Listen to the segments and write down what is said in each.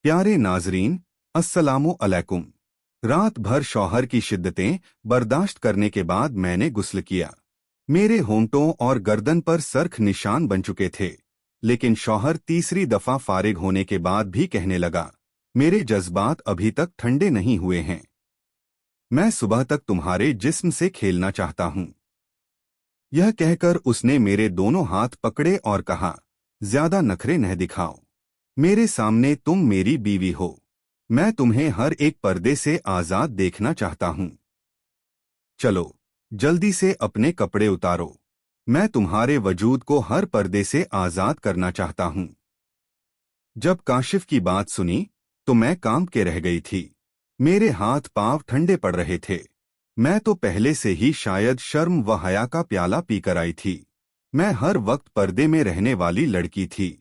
प्यारे नाजरीन, अस्सलामु अलैकुम। रात भर शौहर की शिद्दतें बर्दाश्त करने के बाद मैंने गुस्ल किया। मेरे होंठों और गर्दन पर सरख निशान बन चुके थे, लेकिन शौहर तीसरी दफा फारिग होने के बाद भी कहने लगा, मेरे जज्बात अभी तक ठंडे नहीं हुए हैं। मैं सुबह तक तुम्हारे जिस्म से खेलना चाहता हूँ। यह कहकर उसने मेरे दोनों हाथ पकड़े और कहा, ज्यादा नखरे न दिखाओ। मेरे सामने तुम मेरी बीवी हो। मैं तुम्हें हर एक पर्दे से आजाद देखना चाहता हूं। चलो, जल्दी से अपने कपड़े उतारो। मैं तुम्हारे वजूद को हर पर्दे से आजाद करना चाहता हूं। जब काशिफ की बात सुनी तो मैं कांप के रह गई थी। मेरे हाथ पांव ठंडे पड़ रहे थे। मैं तो पहले से ही शायद शर्म व हया का प्याला पीकर आई थी। मैं हर वक्त पर्दे में रहने वाली लड़की थी।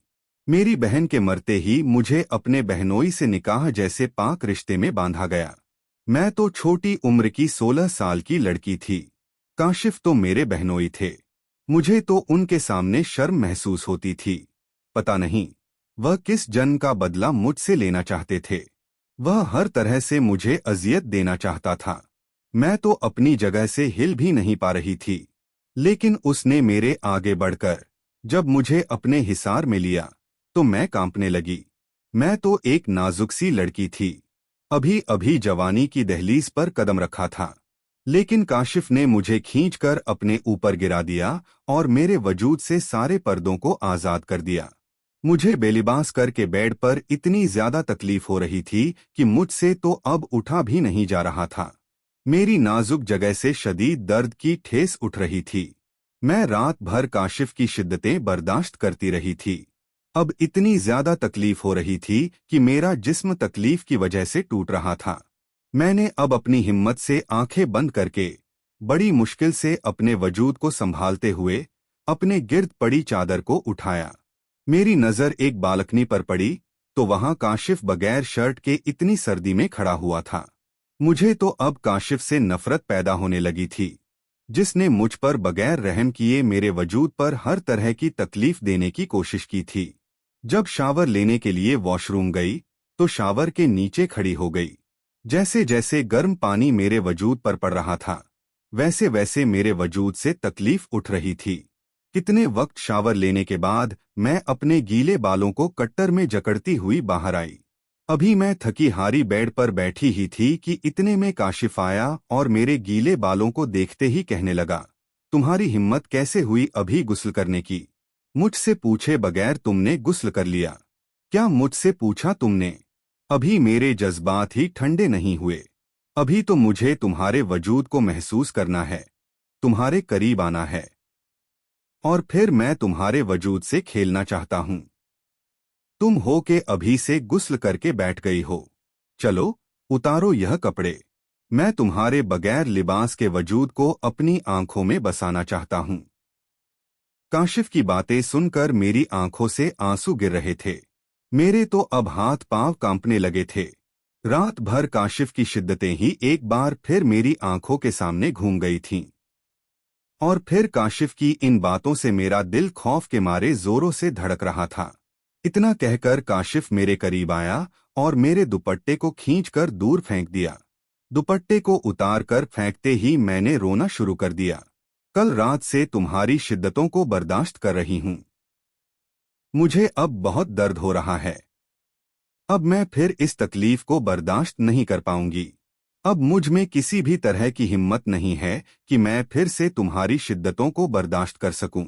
मेरी बहन के मरते ही मुझे अपने बहनोई से निकाह जैसे पाक रिश्ते में बांधा गया। मैं तो छोटी उम्र की 16 साल की लड़की थी। काशिफ तो मेरे बहनोई थे। मुझे तो उनके सामने शर्म महसूस होती थी। पता नहीं वह किस जन्म का बदला मुझसे लेना चाहते थे। वह हर तरह से मुझे अजियत देना चाहता था। मैं तो अपनी जगह से हिल भी नहीं पा रही थी। लेकिन उसने मेरे आगे बढ़कर जब मुझे अपने हिसार में लिया तो मैं कांपने लगी। मैं तो एक नाजुक सी लड़की थी। अभी अभी जवानी की दहलीज पर कदम रखा था। लेकिन काशिफ ने मुझे खींचकर अपने ऊपर गिरा दिया और मेरे वजूद से सारे पर्दों को आजाद कर दिया। मुझे बेलिबास करके बेड पर इतनी ज्यादा तकलीफ हो रही थी कि मुझसे तो अब उठा भी नहीं जा रहा था। मेरी नाजुक जगह से शदीद दर्द की ठेस उठ रही थी। मैं रात भर काशिफ की शिद्दतें बर्दाश्त करती रही थी। अब इतनी ज्यादा तकलीफ हो रही थी कि मेरा जिस्म तकलीफ की वजह से टूट रहा था। मैंने अब अपनी हिम्मत से आंखें बंद करके बड़ी मुश्किल से अपने वजूद को संभालते हुए अपने गिर्द पड़ी चादर को उठाया। मेरी नजर एक बालकनी पर पड़ी तो वहां काशिफ बगैर शर्ट के इतनी सर्दी में खड़ा हुआ था। मुझे तो अब काशिफ से नफरत पैदा होने लगी थी, जिसने मुझ पर बगैर रहम किए मेरे वजूद पर हर तरह की तकलीफ देने की कोशिश की थी। जब शावर लेने के लिए वॉशरूम गई तो शावर के नीचे खड़ी हो गई। जैसे जैसे गर्म पानी मेरे वजूद पर पड़ रहा था, वैसे वैसे मेरे वजूद से तकलीफ उठ रही थी। कितने वक्त शावर लेने के बाद मैं अपने गीले बालों को कट्टर में जकड़ती हुई बाहर आई। अभी मैं थकी हारी बेड पर बैठी ही थी कि इतने में काशिफ आया और मेरे गीले बालों को देखते ही कहने लगा, तुम्हारी हिम्मत कैसे हुई अभी गुस्ल करने की? मुझसे पूछे बगैर तुमने गुस्ल कर लिया। क्या मुझसे पूछा तुमने? अभी मेरे जज्बात ही ठंडे नहीं हुए। अभी तो मुझे तुम्हारे वजूद को महसूस करना है, तुम्हारे करीब आना है, और फिर मैं तुम्हारे वजूद से खेलना चाहता हूं। तुम हो के अभी से गुस्ल करके बैठ गई हो। चलो, उतारो यह कपड़े। मैं तुम्हारे बगैर लिबास के वजूद को अपनी आंखों में बसाना चाहता हूं। काशिफ की बातें सुनकर मेरी आंखों से आंसू गिर रहे थे। मेरे तो अब हाथ पांव कांपने लगे थे। रात भर काशिफ की शिद्दतें ही एक बार फिर मेरी आंखों के सामने घूम गई थीं। और फिर काशिफ की इन बातों से मेरा दिल खौफ के मारे जोरों से धड़क रहा था। इतना कहकर काशिफ मेरे करीब आया और मेरे दुपट्टे को खींचकर दूर फेंक दिया। दुपट्टे को उतार कर फेंकते ही मैंने रोना शुरू कर दिया। कल रात से तुम्हारी शिद्दतों को बर्दाश्त कर रही हूं। मुझे अब बहुत दर्द हो रहा है। अब मैं फिर इस तकलीफ को बर्दाश्त नहीं कर पाऊंगी। अब मुझ में किसी भी तरह की हिम्मत नहीं है कि मैं फिर से तुम्हारी शिद्दतों को बर्दाश्त कर सकूं।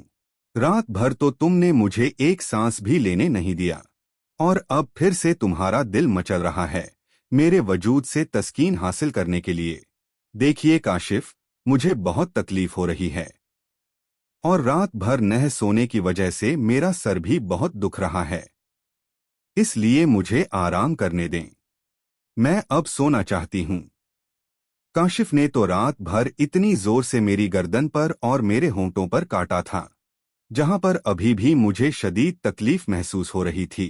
रात भर तो तुमने मुझे एक सांस भी लेने नहीं दिया, और अब फिर से तुम्हारा दिल मचल रहा है मेरे वजूद से तस्कीन हासिल करने के लिए। देखिए काशिफ, मुझे बहुत तकलीफ हो रही है, और रात भर नह सोने की वजह से मेरा सर भी बहुत दुख रहा है। इसलिए मुझे आराम करने दें। मैं अब सोना चाहती हूँ। काशिफ ने तो रात भर इतनी जोर से मेरी गर्दन पर और मेरे होंठों पर काटा था, जहां पर अभी भी मुझे शदीद तकलीफ महसूस हो रही थी।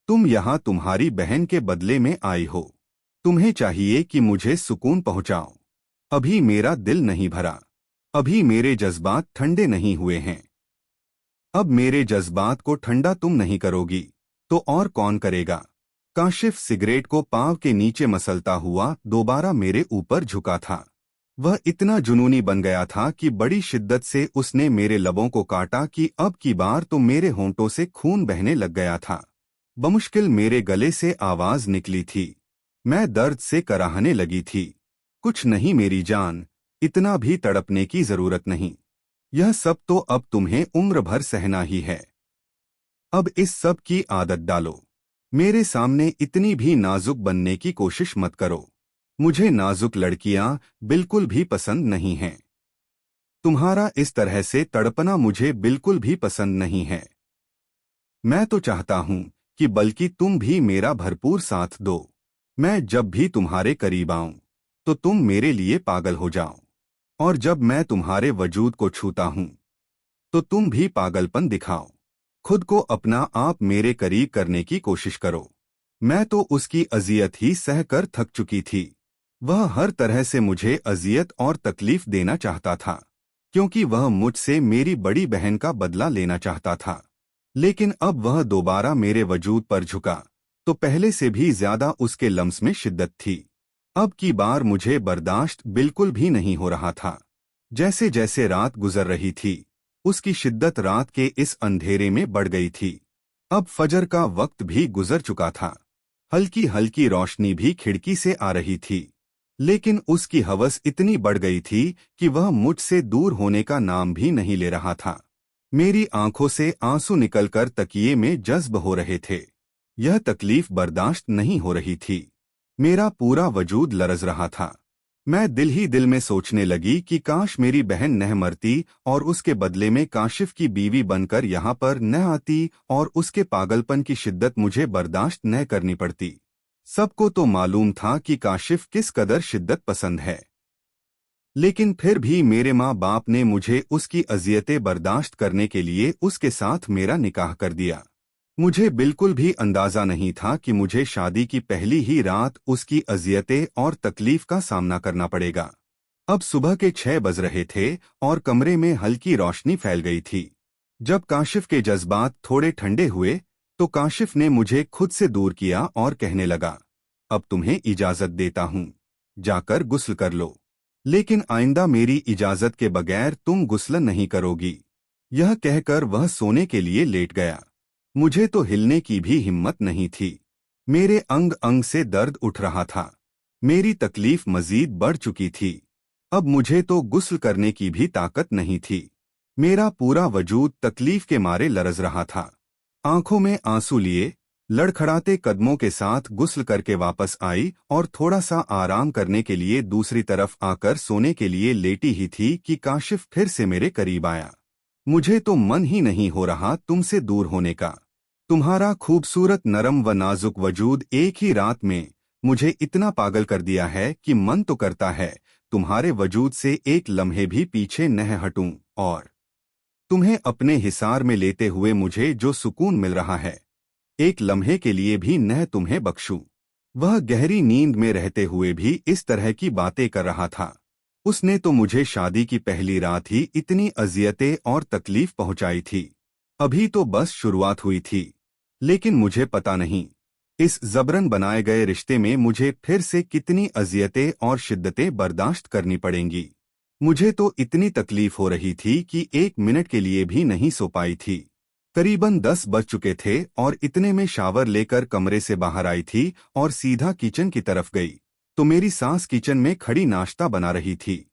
तुम यहाँ तुम्हारी बहन के बदले में आई हो। तुम्हें चाहिए कि मुझे सुकून पहुंचाओ। अभी मेरा दिल नहीं भरा। अभी मेरे जज्बात ठंडे नहीं हुए हैं। अब मेरे जज्बात को ठंडा तुम नहीं करोगी तो और कौन करेगा? काशिफ सिगरेट को पांव के नीचे मसलता हुआ दोबारा मेरे ऊपर झुका था। वह इतना जुनूनी बन गया था कि बड़ी शिद्दत से उसने मेरे लबों को काटा कि अब की बार तो मेरे होंठों से खून बहने लग गया था। बमुश्किल मेरे गले से आवाज निकली थी। मैं दर्द से कराहने लगी थी। कुछ नहीं मेरी जान, इतना भी तड़पने की जरूरत नहीं। यह सब तो अब तुम्हें उम्र भर सहना ही है। अब इस सब की आदत डालो। मेरे सामने इतनी भी नाजुक बनने की कोशिश मत करो। मुझे नाजुक लड़कियां बिल्कुल भी पसंद नहीं हैं। तुम्हारा इस तरह से तड़पना मुझे बिल्कुल भी पसंद नहीं है। मैं तो चाहता हूं कि बल्कि तुम भी मेरा भरपूर साथ दो। मैं जब भी तुम्हारे करीब आऊं तो तुम मेरे लिए पागल हो जाओ, और जब मैं तुम्हारे वजूद को छूता हूं तो तुम भी पागलपन दिखाओ। खुद को अपना आप मेरे करीब करने की कोशिश करो। मैं तो उसकी अजियत ही सहकर थक चुकी थी। वह हर तरह से मुझे अजियत और तकलीफ देना चाहता था, क्योंकि वह मुझसे मेरी बड़ी बहन का बदला लेना चाहता था। लेकिन अब वह दोबारा मेरे वजूद पर झुका तो पहले से भी ज्यादा उसके लम्स में शिद्दत थी। अब की बार मुझे बर्दाश्त बिल्कुल भी नहीं हो रहा था। जैसे जैसे रात गुजर रही थी, उसकी शिद्दत रात के इस अंधेरे में बढ़ गई थी। अब फजर का वक्त भी गुजर चुका था। हल्की हल्की रोशनी भी खिड़की से आ रही थी, लेकिन उसकी हवस इतनी बढ़ गई थी कि वह मुझसे दूर होने का नाम भी नहीं ले रहा था। मेरी आंखों से आंसू निकलकर तकिए में जज्ब हो रहे थे। यह तकलीफ बर्दाश्त नहीं हो रही थी। मेरा पूरा वजूद लरज रहा था। मैं दिल ही दिल में सोचने लगी कि काश मेरी बहन न मरती और उसके बदले में काशिफ की बीवी बनकर यहाँ पर न आती और उसके पागलपन की शिद्दत मुझे बर्दाश्त न करनी पड़ती। सबको तो मालूम था कि काशिफ किस कदर शिद्दत पसंद है, लेकिन फिर भी मेरे माँ बाप ने मुझे उसकी अजियतें बर्दाश्त करने के लिए उसके साथ मेरा निकाह कर दिया। मुझे बिल्कुल भी अंदाजा नहीं था कि मुझे शादी की पहली ही रात उसकी अजियतें और तकलीफ का सामना करना पड़ेगा। अब सुबह के 6 बज रहे थे और कमरे में हल्की रोशनी फैल गई थी। जब काशिफ के जज्बात थोड़े ठंडे हुए तो काशिफ ने मुझे खुद से दूर किया और कहने लगा, अब तुम्हें इजाजत देता हूं, जाकर गुस्ल कर लो। लेकिन आइंदा मेरी इजाजत के बगैर तुम गुस्ल नहीं करोगी। यह कहकर वह सोने के लिए लेट गया। मुझे तो हिलने की भी हिम्मत नहीं थी। मेरे अंग अंग से दर्द उठ रहा था। मेरी तकलीफ मजीद बढ़ चुकी थी। अब मुझे तो गुस्ल करने की भी ताकत नहीं थी। मेरा पूरा वजूद तकलीफ के मारे लरज रहा था। आंखों में आंसू लिए लड़खड़ाते कदमों के साथ गुस्ल करके वापस आई और थोड़ा सा आराम करने के लिए दूसरी तरफ आकर सोने के लिए लेटी ही थी कि काशिफ फिर से मेरे करीब आया। मुझे तो मन ही नहीं हो रहा तुमसे दूर होने का। तुम्हारा खूबसूरत नरम व नाजुक वजूद एक ही रात में मुझे इतना पागल कर दिया है कि मन तो करता है तुम्हारे वजूद से एक लम्हे भी पीछे न हटूं, और तुम्हें अपने हिसार में लेते हुए मुझे जो सुकून मिल रहा है, एक लम्हे के लिए भी न तुम्हें बख्शूं। वह गहरी नींद में रहते हुए भी इस तरह की बातें कर रहा था। उसने तो मुझे शादी की पहली रात ही इतनी अजियतें और तकलीफ पहुंचाई थी। अभी तो बस शुरुआत हुई थी, लेकिन मुझे पता नहीं इस जबरन बनाए गए रिश्ते में मुझे फिर से कितनी अजियतें और शिद्दतें बर्दाश्त करनी पड़ेंगी। मुझे तो इतनी तकलीफ हो रही थी कि 1 मिनट के लिए भी नहीं सो पाई थी। करीबन 10 बज चुके थे और इतने में शावर लेकर कमरे से बाहर आई थी और सीधा किचन की तरफ गई तो मेरी सास किचन में खड़ी नाश्ता बना रही थी,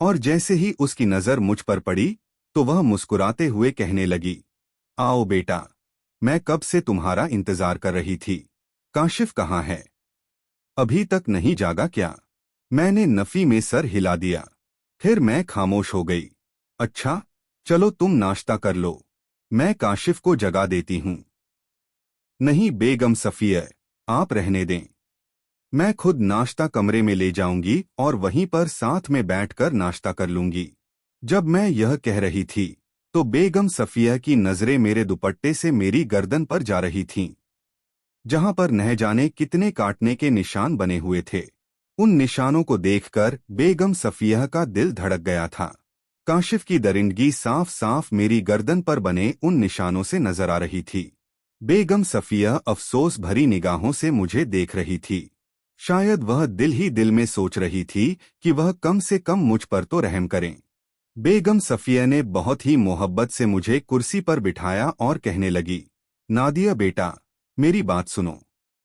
और जैसे ही उसकी नजर मुझ पर पड़ी तो वह मुस्कुराते हुए कहने लगी, आओ बेटा, मैं कब से तुम्हारा इंतजार कर रही थी। काशिफ कहाँ है? अभी तक नहीं जागा क्या? मैंने नफी में सर हिला दिया। फिर मैं खामोश हो गई। अच्छा, चलो तुम नाश्ता कर लो, मैं काशिफ को जगा देती हूँ। नहीं बेगम सफिया, आप रहने दें। मैं खुद नाश्ता कमरे में ले जाऊंगी और वहीं पर साथ में बैठकर नाश्ता कर लूंगी। जब मैं यह कह रही थी तो बेगम सफिया की नजरें मेरे दुपट्टे से मेरी गर्दन पर जा रही थीं, जहां पर न जाने कितने काटने के निशान बने हुए थे। उन निशानों को देखकर बेगम सफिया का दिल धड़क गया था। काशिफ की दरिंदगी साफ साफ मेरी गर्दन पर बने उन निशानों से नजर आ रही थी। बेगम सफिया अफसोस भरी निगाहों से मुझे देख रही थी। शायद वह दिल ही दिल में सोच रही थी कि वह कम से कम मुझ पर तो रहम करें। बेगम सफिया ने बहुत ही मोहब्बत से मुझे कुर्सी पर बिठाया और कहने लगी, नादिया बेटा, मेरी बात सुनो।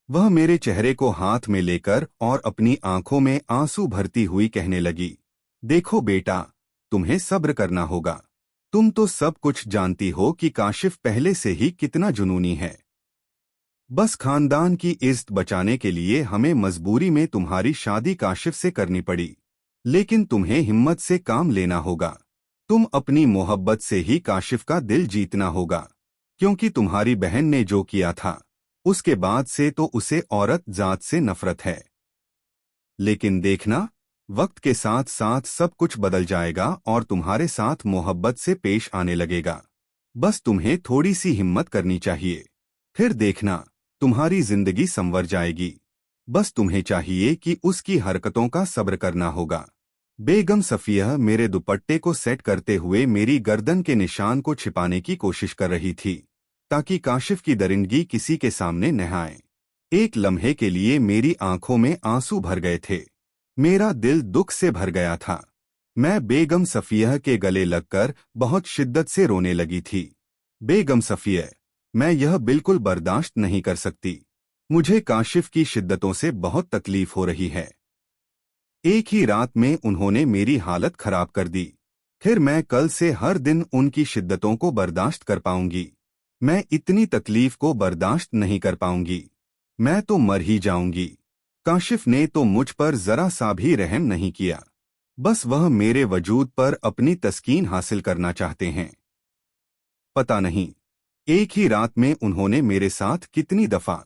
वह मेरे चेहरे को हाथ में लेकर और अपनी आंखों में आंसू भरती हुई कहने लगी, देखो बेटा, तुम्हें सब्र करना होगा। तुम तो सब कुछ जानती हो कि काशिफ पहले से ही कितना जुनूनी है। बस खानदान की इज्जत बचाने के लिए हमें मजबूरी में तुम्हारी शादी काशिफ से करनी पड़ी। लेकिन तुम्हें हिम्मत से काम लेना होगा। तुम अपनी मोहब्बत से ही काशिफ का दिल जीतना होगा, क्योंकि तुम्हारी बहन ने जो किया था उसके बाद से तो उसे औरत जात से नफरत है। लेकिन देखना, वक्त के साथ साथ सब कुछ बदल जाएगा और तुम्हारे साथ मोहब्बत से पेश आने लगेगा। बस तुम्हें थोड़ी सी हिम्मत करनी चाहिए, फिर देखना तुम्हारी जिंदगी संवर जाएगी। बस तुम्हें चाहिए कि उसकी हरकतों का सब्र करना होगा। बेगम सफिया मेरे दुपट्टे को सेट करते हुए मेरी गर्दन के निशान को छिपाने की कोशिश कर रही थी, ताकि काशिफ की दरिंदगी किसी के सामने न आए। एक लम्हे के लिए मेरी आंखों में आंसू भर गए थे। मेरा दिल दुख से भर गया था। मैं बेगम सफिया के गले लगकर बहुत शिद्दत से रोने लगी थी। बेगम सफिया, मैं यह बिल्कुल बर्दाश्त नहीं कर सकती। मुझे काशिफ की शिद्दतों से बहुत तकलीफ हो रही है। एक ही रात में उन्होंने मेरी हालत खराब कर दी। फिर मैं कल से हर दिन उनकी शिद्दतों को बर्दाश्त कर पाऊंगी। मैं इतनी तकलीफ को बर्दाश्त नहीं कर पाऊंगी। मैं तो मर ही जाऊंगी। काशिफ ने तो मुझ पर जरा सा भी रहम नहीं किया। बस वह मेरे वजूद पर अपनी तस्कीन हासिल करना चाहते हैं। पता नहीं एक ही रात में उन्होंने मेरे साथ कितनी दफा।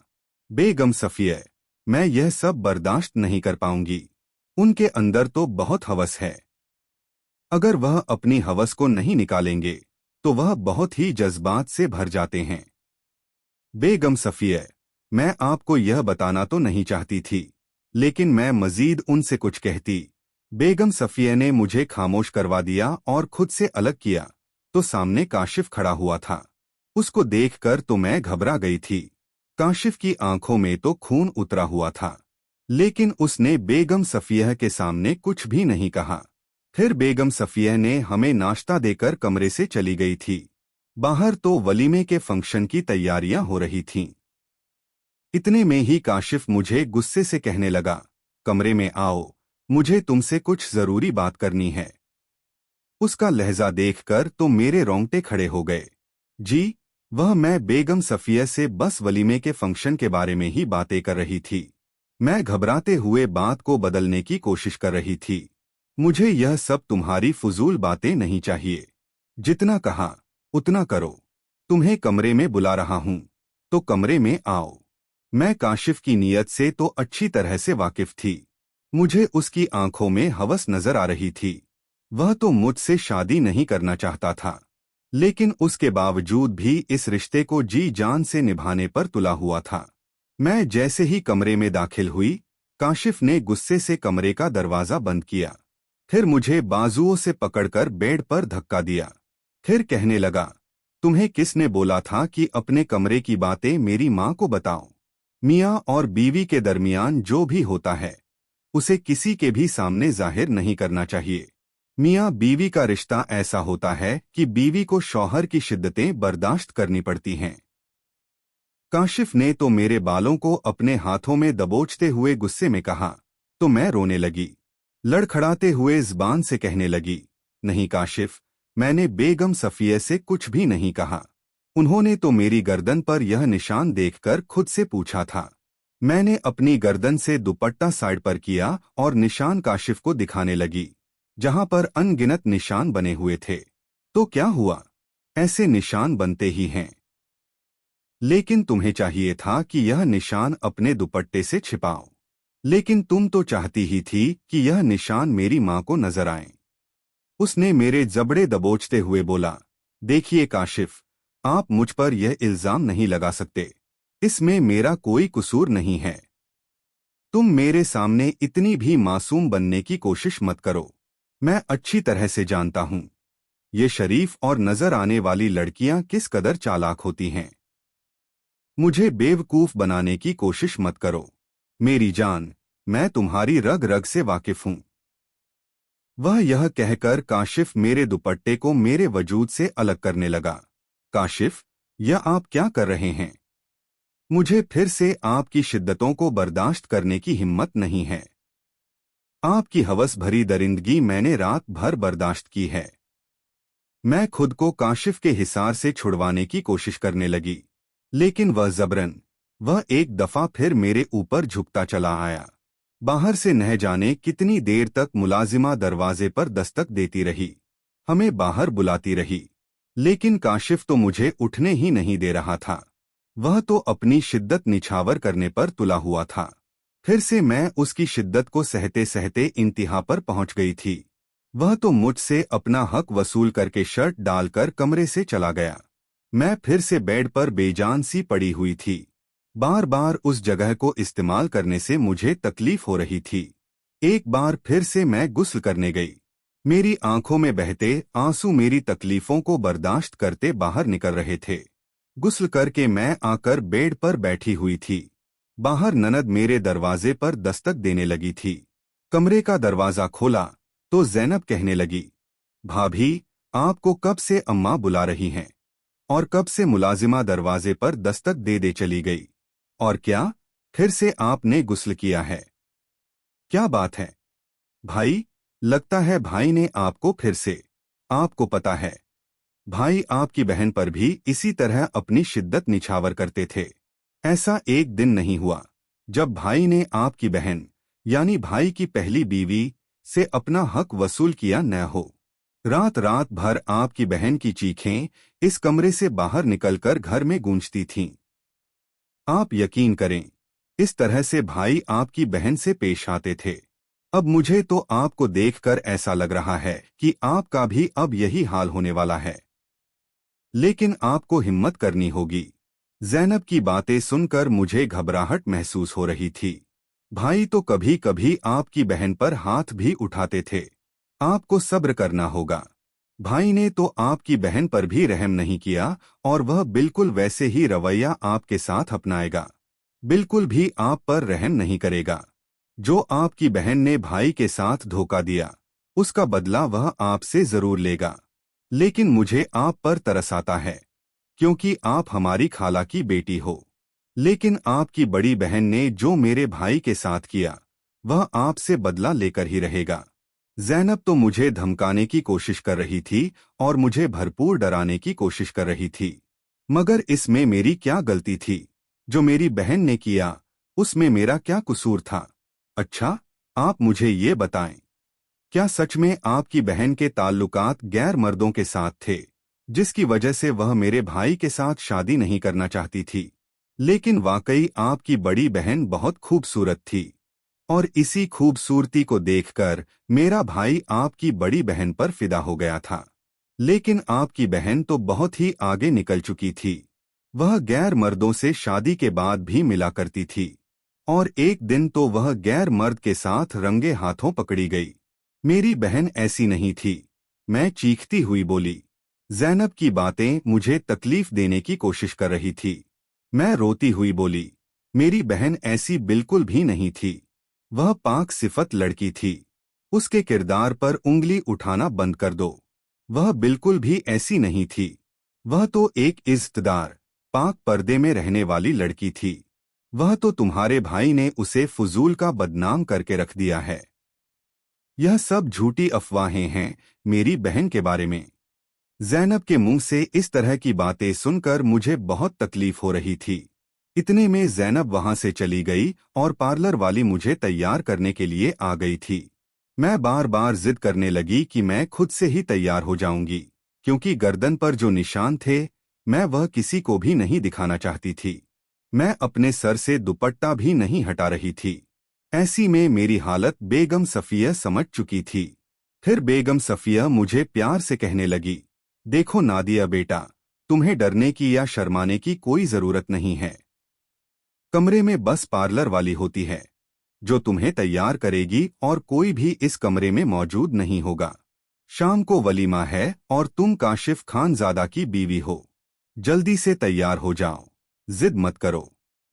बेगम सफिया, मैं यह सब बर्दाश्त नहीं कर पाऊंगी। उनके अंदर तो बहुत हवस है। अगर वह अपनी हवस को नहीं निकालेंगे तो वह बहुत ही जज्बात से भर जाते हैं। बेगम सफिया, मैं आपको यह बताना तो नहीं चाहती थी, लेकिन मैं मजीद उनसे कुछ कहती। बेगम सफिया ने मुझे खामोश करवा दिया और खुद से अलग किया तो सामने काशिफ खड़ा हुआ था। उसको देखकर तो मैं घबरा गई थी। काशिफ की आंखों में तो खून उतरा हुआ था, लेकिन उसने बेगम सफिया के सामने कुछ भी नहीं कहा। फिर बेगम सफिया ने हमें नाश्ता देकर कमरे से चली गई थी। बाहर तो वलीमे के फंक्शन की तैयारियां हो रही थीं। इतने में ही काशिफ मुझे गुस्से से कहने लगा, कमरे में आओ, मुझे तुमसे कुछ जरूरी बात करनी है। उसका लहजा देखकर तो मेरे रोंगटे खड़े हो गए। जी, वह मैं बेगम सफिया से बस वलीमे के फंक्शन के बारे में ही बातें कर रही थी। मैं घबराते हुए बात को बदलने की कोशिश कर रही थी। मुझे यह सब तुम्हारी फजूल बातें नहीं चाहिए। जितना कहा उतना करो। तुम्हें कमरे में बुला रहा हूं, तो कमरे में आओ। मैं काशिफ की नीयत से तो अच्छी तरह से वाकिफ थी। मुझे उसकी आंखों में हवस नजर आ रही थी। वह तो मुझसे शादी नहीं करना चाहता था, लेकिन उसके बावजूद भी इस रिश्ते को जी जान से निभाने पर तुला हुआ था। मैं जैसे ही कमरे में दाखिल हुई, काशिफ ने गुस्से से कमरे का दरवाजा बंद किया। फिर मुझे बाजुओं से पकड़कर बेड पर धक्का दिया। फिर कहने लगा, तुम्हें किसने बोला था कि अपने कमरे की बातें मेरी माँ को बताओ? मियाँ और बीवी के दरमियान जो भी होता है उसे किसी के भी सामने जाहिर नहीं करना चाहिए। मियाँ बीवी का रिश्ता ऐसा होता है कि बीवी को शौहर की शिद्दतें बर्दाश्त करनी पड़ती हैं। काशिफ ने तो मेरे बालों को अपने हाथों में दबोचते हुए गुस्से में कहा तो मैं रोने लगी। लड़खड़ाते हुए ज़बान से कहने लगी, नहीं काशिफ, मैंने बेगम सफिया से कुछ भी नहीं कहा। उन्होंने तो मेरी गर्दन पर यह निशान देखकर खुद से पूछा था। मैंने अपनी गर्दन से दुपट्टा साइड पर किया और निशान काशिफ को दिखाने लगी, जहां पर अनगिनत निशान बने हुए थे। तो क्या हुआ? ऐसे निशान बनते ही हैं। लेकिन तुम्हें चाहिए था कि यह निशान अपने दुपट्टे से छिपाओ। लेकिन तुम तो चाहती ही थी कि यह निशान मेरी माँ को नजर आए। उसने मेरे जबड़े दबोचते हुए बोला, देखिए काशिफ, आप मुझ पर यह इल्जाम नहीं लगा सकते। इसमें मेरा कोई कसूर नहीं है। तुम मेरे सामने इतनी भी मासूम बनने की कोशिश मत करो। मैं अच्छी तरह से जानता हूं ये शरीफ और नजर आने वाली लड़कियां किस कदर चालाक होती हैं। मुझे बेवकूफ बनाने की कोशिश मत करो। मेरी जान, मैं तुम्हारी रग रग से वाकिफ हूं। वह यह कहकर काशिफ मेरे दुपट्टे को मेरे वजूद से अलग करने लगा। काशिफ, यह आप क्या कर रहे हैं? मुझे फिर से आपकी शिद्दतों को बर्दाश्त करने की हिम्मत नहीं है। आपकी हवस भरी दरिंदगी मैंने रात भर बर्दाश्त की है। मैं खुद को काशिफ के हिसार से छुड़वाने की कोशिश करने लगी, लेकिन वह एक दफा फिर मेरे ऊपर झुकता चला आया। बाहर से न जाने कितनी देर तक मुलाजिमा दरवाजे पर दस्तक देती रही, हमें बाहर बुलाती रही, लेकिन काशिफ तो मुझे उठने ही नहीं दे रहा था। वह तो अपनी शिद्दत निछावर करने पर तुला हुआ था। फिर से मैं उसकी शिद्दत को सहते सहते इंतहा पर पहुंच गई थी। वह तो मुझसे अपना हक वसूल करके शर्ट डालकर कमरे से चला गया। मैं फिर से बेड पर बेजान सी पड़ी हुई थी। बार बार उस जगह को इस्तेमाल करने से मुझे तकलीफ हो रही थी। एक बार फिर से मैं गुस्ल करने गई। मेरी आंखों में बहते आंसू मेरी तकलीफों को बर्दाश्त करते बाहर निकल रहे थे। गुस्ल करके मैं आकर बेड पर बैठी हुई थी। बाहर ननद मेरे दरवाजे पर दस्तक देने लगी थी। कमरे का दरवाजा खोला तो ज़ैनब कहने लगी, भाभी, आपको कब से अम्मा बुला रही हैं? और कब से मुलाजिमा दरवाजे पर दस्तक दे दे चली गई? और क्या फिर से आपने गुस्ल किया है? क्या बात है भाई? लगता है भाई ने आपको फिर से। आपको पता है, भाई आपकी बहन पर भी इसी तरह अपनी शिद्दत निछावर करते थे। ऐसा एक दिन नहीं हुआ जब भाई ने आपकी बहन यानी भाई की पहली बीवी से अपना हक वसूल किया न हो। रात रात भर आपकी बहन की चीखें इस कमरे से बाहर निकलकर घर में गूंजती थीं। आप यकीन करें, इस तरह से भाई आपकी बहन से पेश आते थे। अब मुझे तो आपको देखकर ऐसा लग रहा है कि आपका भी अब यही हाल होने वाला है। लेकिन आपको हिम्मत करनी होगी। ज़ैनब की बातें सुनकर मुझे घबराहट महसूस हो रही थी। भाई तो कभी कभी आपकी बहन पर हाथ भी उठाते थे। आपको सब्र करना होगा। भाई ने तो आपकी बहन पर भी रहम नहीं किया और वह बिल्कुल वैसे ही रवैया आपके साथ अपनाएगा। बिल्कुल भी आप पर रहम नहीं करेगा। जो आपकी बहन ने भाई के साथ धोखा दिया, उसका बदला वह आपसे जरूर लेगा। लेकिन मुझे आप पर तरस आता है, क्योंकि आप हमारी खाला की बेटी हो। लेकिन आपकी बड़ी बहन ने जो मेरे भाई के साथ किया, वह आपसे बदला लेकर ही रहेगा। ज़ैनब तो मुझे धमकाने की कोशिश कर रही थी और मुझे भरपूर डराने की कोशिश कर रही थी। मगर इसमें मेरी क्या गलती थी? जो मेरी बहन ने किया, उसमें मेरा क्या कसूर था? अच्छा, आप मुझे ये बताएं, क्या सच में आपकी बहन के ताल्लुकात गैर मर्दों के साथ थे, जिसकी वजह से वह मेरे भाई के साथ शादी नहीं करना चाहती थी? लेकिन वाकई आपकी बड़ी बहन बहुत खूबसूरत थी, और इसी खूबसूरती को देखकर मेरा भाई आपकी बड़ी बहन पर फिदा हो गया था। लेकिन आपकी बहन तो बहुत ही आगे निकल चुकी थी। वह गैर मर्दों से शादी के बाद भी मिला करती थी, और एक दिन तो वह गैर मर्द के साथ रंगे हाथों पकड़ी गई। मेरी बहन ऐसी नहीं थी। मैं चीखती हुई बोली। ज़ैनब की बातें मुझे तकलीफ देने की कोशिश कर रही थी। मैं रोती हुई बोली, मेरी बहन ऐसी बिल्कुल भी नहीं थी। वह पाक सिफत लड़की थी। उसके किरदार पर उंगली उठाना बंद कर दो। वह बिल्कुल भी ऐसी नहीं थी। वह तो एक इज़्ज़तदार, पाक पर्दे में रहने वाली लड़की थी। वह तो तुम्हारे भाई ने उसे फजूल का बदनाम करके रख दिया है। यह सब झूठी अफवाहें हैं मेरी बहन के बारे में। ज़ैनब के मुंह से इस तरह की बातें सुनकर मुझे बहुत तकलीफ हो रही थी। इतने में ज़ैनब वहां से चली गई और पार्लर वाली मुझे तैयार करने के लिए आ गई थी। मैं बार बार जिद करने लगी कि मैं खुद से ही तैयार हो जाऊंगी, क्योंकि गर्दन पर जो निशान थे, मैं वह किसी को भी नहीं दिखाना चाहती थी। मैं अपने सर से दुपट्टा भी नहीं हटा रही थी। ऐसी में मेरी हालत बेगम सफिया समझ चुकी थी। फिर बेगम सफिया मुझे प्यार से कहने लगी, देखो नादिया बेटा, तुम्हें डरने की या शर्माने की कोई जरूरत नहीं है। कमरे में बस पार्लर वाली होती है, जो तुम्हें तैयार करेगी, और कोई भी इस कमरे में मौजूद नहीं होगा। शाम को वलीमा है और तुम काशिफ खानजादा की बीवी हो। जल्दी से तैयार हो जाओ। जिद मत करो।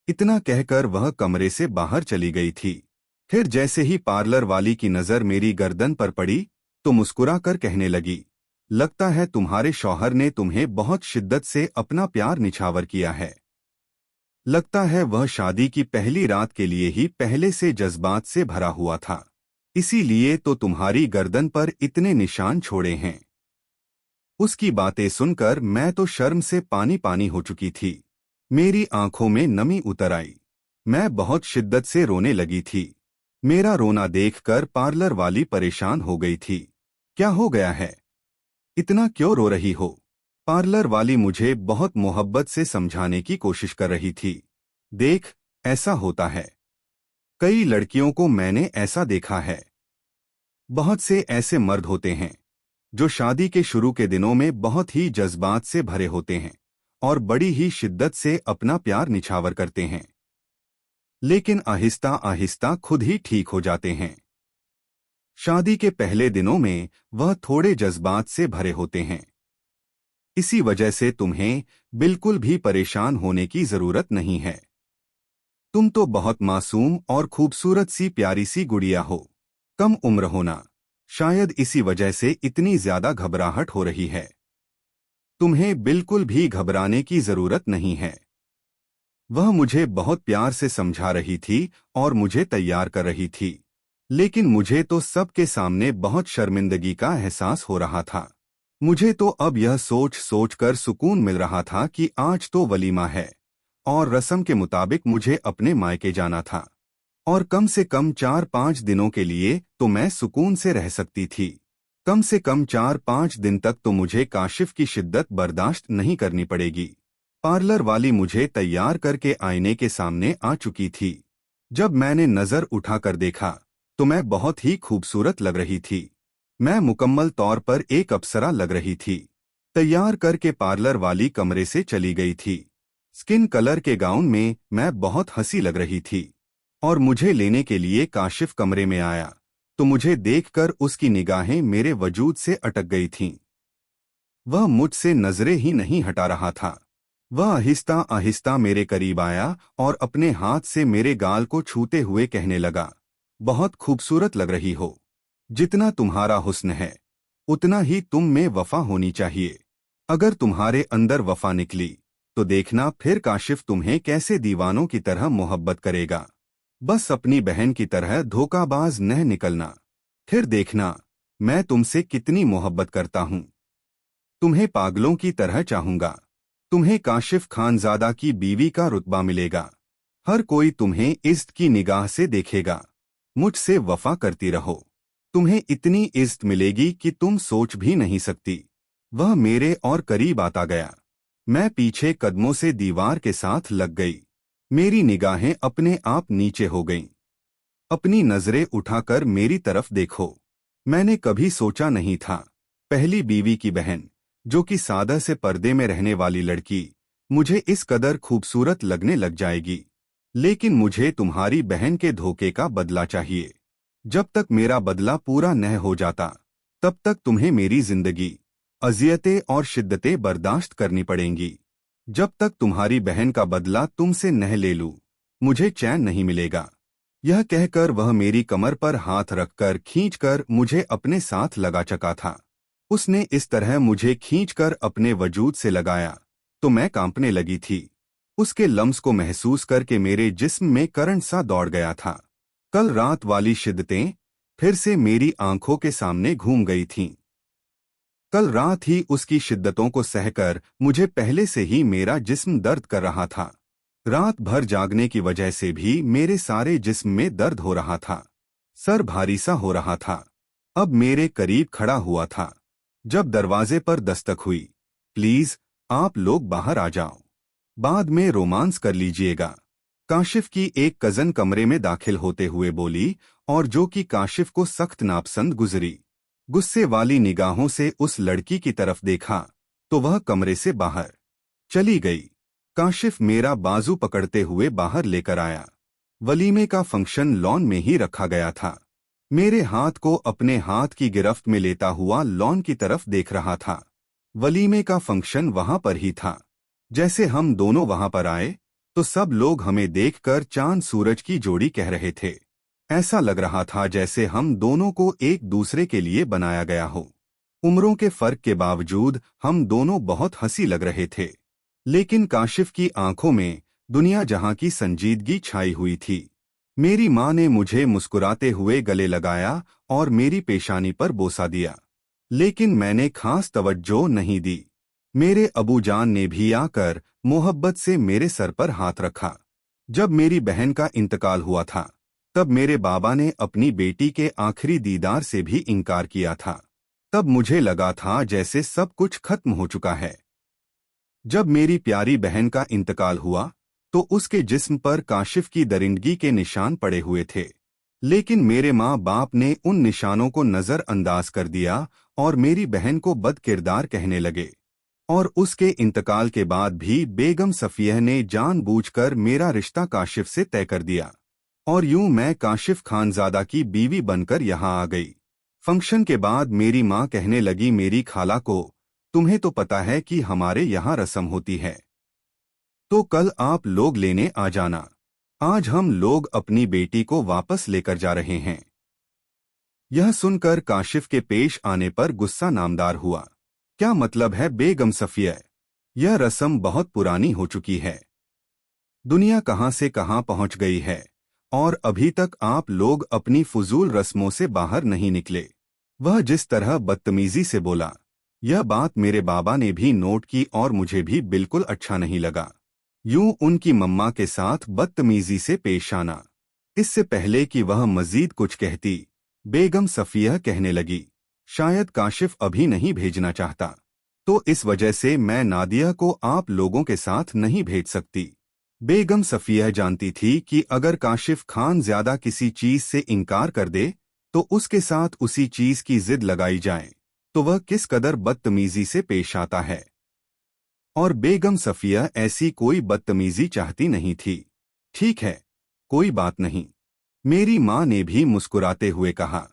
इतना कहकर वह कमरे से बाहर चली गई थी। फिर जैसे ही पार्लर वाली की नजर मेरी गर्दन पर पड़ी तो मुस्कुरा कर कहने लगी, लगता है तुम्हारे शौहर ने तुम्हें बहुत शिद्दत से अपना प्यार निछावर किया है। लगता है वह शादी की पहली रात के लिए ही पहले से जज्बात से भरा हुआ था, इसीलिए तो तुम्हारी गर्दन पर इतने निशान छोड़े हैं। उसकी बातें सुनकर मैं तो शर्म से पानी पानी हो चुकी थी। मेरी आंखों में नमी उतर आई। मैं बहुत शिद्दत से रोने लगी थी। मेरा रोना देखकर पार्लर वाली परेशान हो गई थी। क्या हो गया है? इतना क्यों रो रही हो? पार्लर वाली मुझे बहुत मोहब्बत से समझाने की कोशिश कर रही थी। देख, ऐसा होता है। कई लड़कियों को मैंने ऐसा देखा है। बहुत से ऐसे मर्द होते हैं जो शादी के शुरू के दिनों में बहुत ही जज्बात से भरे होते हैं और बड़ी ही शिद्दत से अपना प्यार निछावर करते हैं, लेकिन आहिस्ता आहिस्ता खुद ही ठीक हो जाते हैं। शादी के पहले दिनों में वह थोड़े जज्बात से भरे होते हैं। इसी वजह से तुम्हें बिल्कुल भी परेशान होने की जरूरत नहीं है। तुम तो बहुत मासूम और खूबसूरत सी प्यारी सी गुड़िया हो। कम उम्र होना, शायद इसी वजह से इतनी ज्यादा घबराहट हो रही है। तुम्हें बिल्कुल भी घबराने की जरूरत नहीं है। वह मुझे बहुत प्यार से समझा रही थी और मुझे तैयार कर रही थी, लेकिन मुझे तो सबके सामने बहुत शर्मिंदगी का एहसास हो रहा था। मुझे तो अब यह सोच सोच कर सुकून मिल रहा था कि आज तो वलीमा है और रस्म के मुताबिक मुझे अपने मायके जाना था और कम से कम 4-5 दिनों के लिए तो मैं सुकून से रह सकती थी। कम से कम 4-5 दिन तक तो मुझे काशिफ की शिद्दत बर्दाश्त नहीं करनी पड़ेगी। पार्लर वाली मुझे तैयार करके आईने के सामने आ चुकी थी। जब मैंने नजर उठाकर देखा तो मैं बहुत ही खूबसूरत लग रही थी। मैं मुकम्मल तौर पर एक अप्सरा लग रही थी। तैयार करके पार्लर वाली कमरे से चली गई थी। स्किन कलर के गाउन में मैं बहुत हंसी लग रही थी और मुझे लेने के लिए काशिफ कमरे में आया तो मुझे देखकर उसकी निगाहें मेरे वजूद से अटक गई थीं। वह मुझसे नजरें ही नहीं हटा रहा था। वह आहिस्ता आहिस्ता मेरे करीब आया और अपने हाथ से मेरे गाल को छूते हुए कहने लगा, बहुत खूबसूरत लग रही हो। जितना तुम्हारा हुस्न है उतना ही तुम में वफा होनी चाहिए। अगर तुम्हारे अंदर वफा निकली तो देखना फिर काशिफ तुम्हें कैसे दीवानों की तरह मोहब्बत करेगा। बस अपनी बहन की तरह धोखाबाज न निकलना। फिर देखना मैं तुमसे कितनी मोहब्बत करता हूँ। तुम्हें पागलों की तरह चाहूंगा। तुम्हें काशिफ खानजादा की बीवी का रुतबा मिलेगा। हर कोई तुम्हें इज्जत की निगाह से देखेगा। मुझसे वफा करती रहो। तुम्हें इतनी इज्जत मिलेगी कि तुम सोच भी नहीं सकती। वह मेरे और करीब आता गया। मैं पीछे कदमों से दीवार के साथ लग गई। मेरी निगाहें अपने आप नीचे हो गईं। अपनी नजरें उठाकर मेरी तरफ देखो। मैंने कभी सोचा नहीं था पहली बीवी की बहन, जो कि सादा से पर्दे में रहने वाली लड़की, मुझे इस कदर खूबसूरत लगने लग जाएगी। लेकिन मुझे तुम्हारी बहन के धोखे का बदला चाहिए। जब तक मेरा बदला पूरा न हो जाता तब तक तुम्हें मेरी जिंदगी अजियतें और शिद्दतें बर्दाश्त करनी पड़ेंगी। जब तक तुम्हारी बहन का बदला तुमसे न ले लूं, मुझे चैन नहीं मिलेगा। यह कहकर वह मेरी कमर पर हाथ रखकर खींचकर मुझे अपने साथ लगा चका था। उसने इस तरह मुझे खींचकर अपने वजूद से लगाया तो मैं कांपने लगी थी। उसके लम्स को महसूस करके मेरे जिस्म में करंट सा दौड़ गया था। कल रात वाली शिद्दतें फिर से मेरी आंखों के सामने घूम गई थीं। कल रात ही उसकी शिद्दतों को सहकर मुझे पहले से ही मेरा जिस्म दर्द कर रहा था। रात भर जागने की वजह से भी मेरे सारे जिस्म में दर्द हो रहा था। सर भारी सा हो रहा था। अब मेरे करीब खड़ा हुआ था जब दरवाजे पर दस्तक हुई। प्लीज आप लोग बाहर आ जाओ, बाद में रोमांस कर लीजिएगा। काशिफ की एक कजन कमरे में दाखिल होते हुए बोली और जो कि काशिफ को सख्त नापसंद गुजरी। गुस्से वाली निगाहों से उस लड़की की तरफ देखा तो वह कमरे से बाहर चली गई। काशिफ मेरा बाजू पकड़ते हुए बाहर लेकर आया। वलीमे का फंक्शन लॉन में ही रखा गया था। मेरे हाथ को अपने हाथ की गिरफ्त में लेता हुआ लॉन की तरफ देख रहा था। वलीमे का फंक्शन वहां पर ही था। जैसे हम दोनों वहां पर आए तो सब लोग हमें देखकर चांद सूरज की जोड़ी कह रहे थे। ऐसा लग रहा था जैसे हम दोनों को एक दूसरे के लिए बनाया गया हो। उम्रों के फर्क के बावजूद हम दोनों बहुत हंसी लग रहे थे। लेकिन काशिफ की आंखों में दुनिया जहां की संजीदगी छाई हुई थी। मेरी माँ ने मुझे मुस्कुराते हुए गले लगाया और मेरी पेशानी पर बोसा दिया, लेकिन मैंने खास तवज्जो नहीं दी। मेरे अबूजान ने भी आकर मोहब्बत से मेरे सर पर हाथ रखा। जब मेरी बहन का इंतकाल हुआ था, तब मेरे बाबा ने अपनी बेटी के आखिरी दीदार से भी इनकार किया था। तब मुझे लगा था जैसे सब कुछ खत्म हो चुका है। जब मेरी प्यारी बहन का इंतकाल हुआ तो उसके जिस्म पर काशिफ की दरिंदगी के निशान पड़े हुए थे, लेकिन मेरे माँ बाप ने उन निशानों को नजरअंदाज कर दिया और मेरी बहन को बदकिरदार कहने लगे। और उसके इंतकाल के बाद भी बेगम सफिया ने जानबूझकर मेरा रिश्ता काशिफ से तय कर दिया, और यूं मैं काशिफ खानजादा की बीवी बनकर यहाँ आ गई। फंक्शन के बाद मेरी माँ कहने लगी मेरी खाला को, तुम्हें तो पता है कि हमारे यहाँ रस्म होती है, तो कल आप लोग लेने आ जाना। आज हम लोग अपनी बेटी को वापस लेकर जा रहे हैं। यह सुनकर काशिफ के पेश आने पर गुस्सा नामदार हुआ। क्या मतलब है बेगम सफिया? यह रस्म बहुत पुरानी हो चुकी है। दुनिया कहां से कहां पहुंच गई है और अभी तक आप लोग अपनी फजूल रस्मों से बाहर नहीं निकले। वह जिस तरह बदतमीजी से बोला, यह बात मेरे बाबा ने भी नोट की और मुझे भी बिल्कुल अच्छा नहीं लगा। यूं उनकी मम्मा के साथ बदतमीजी से पेश आना। इससे पहले कि वह मजीद कुछ कहती, बेगम सफिया कहने लगी, शायद काशिफ अभी नहीं भेजना चाहता, तो इस वजह से मैं नादिया को आप लोगों के साथ नहीं भेज सकती। बेगम सफिया जानती थी कि अगर काशिफ खान ज्यादा किसी चीज से इनकार कर दे तो उसके साथ उसी चीज की जिद लगाई जाए तो वह किस कदर बदतमीजी से पेश आता है। और बेगम सफिया ऐसी कोई बदतमीजी चाहती नहीं थी। ठीक है, कोई बात नहीं, मेरी माँ ने भी मुस्कुराते हुए कहा।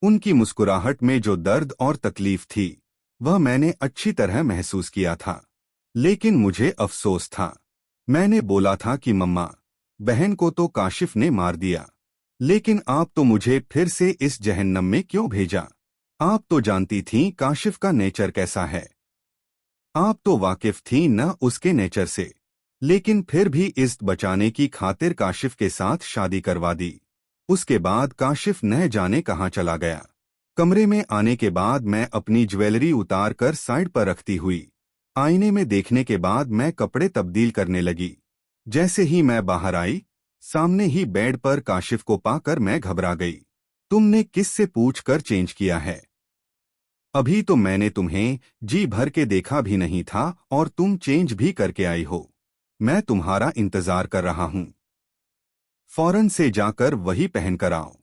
उनकी मुस्कुराहट में जो दर्द और तकलीफ थी वह मैंने अच्छी तरह महसूस किया था, लेकिन मुझे अफसोस था। मैंने बोला था कि मम्मा, बहन को तो काशिफ ने मार दिया, लेकिन आप तो मुझे फिर से इस जहन्नम में क्यों भेजा? आप तो जानती थीं काशिफ का नेचर कैसा है। आप तो वाकिफ थी न उसके नेचर से, लेकिन फिर भी इज्जत बचाने की खातिर काशिफ के साथ शादी करवा दी। उसके बाद काशिफ न जाने कहाँ चला गया। कमरे में आने के बाद मैं अपनी ज्वेलरी उतार कर साइड पर रखती हुई आईने में देखने के बाद मैं कपड़े तब्दील करने लगी। जैसे ही मैं बाहर आई, सामने ही बेड पर काशिफ को पाकर मैं घबरा गई। तुमने किससे पूछकर चेंज किया है? अभी तो मैंने तुम्हें जी भर के देखा भी नहीं था और तुम चेंज भी करके आई हो। मैं तुम्हारा इंतजार कर रहा हूं। फौरन से जाकर वही पहन कर आओ।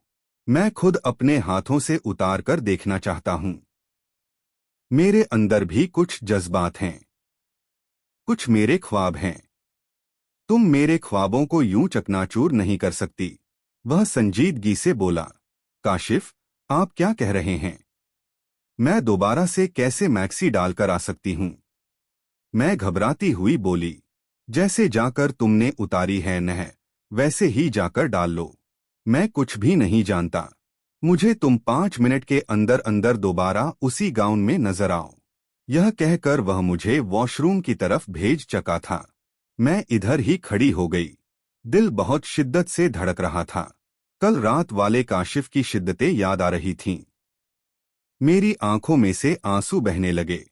मैं खुद अपने हाथों से उतार कर देखना चाहता हूं। मेरे अंदर भी कुछ जज्बात हैं, कुछ मेरे ख्वाब हैं। तुम मेरे ख्वाबों को यूं चकनाचूर नहीं कर सकती। वह संजीदगी से बोला। काशिफ, आप क्या कह रहे हैं? मैं दोबारा से कैसे मैक्सी डालकर आ सकती हूं? मैं घबराती हुई बोली। जैसे जाकर तुमने उतारी है न, वैसे ही जाकर डाल लो। मैं कुछ भी नहीं जानता। मुझे तुम 5 मिनट के अंदर अंदर दोबारा उसी गाउन में नजर आओ। यह कहकर वह मुझे वॉशरूम की तरफ भेज चका था। मैं इधर ही खड़ी हो गई। दिल बहुत शिद्दत से धड़क रहा था। कल रात वाले काशिफ की शिद्दतें याद आ रही थीं। मेरी आंखों में से आंसू बहने लगे।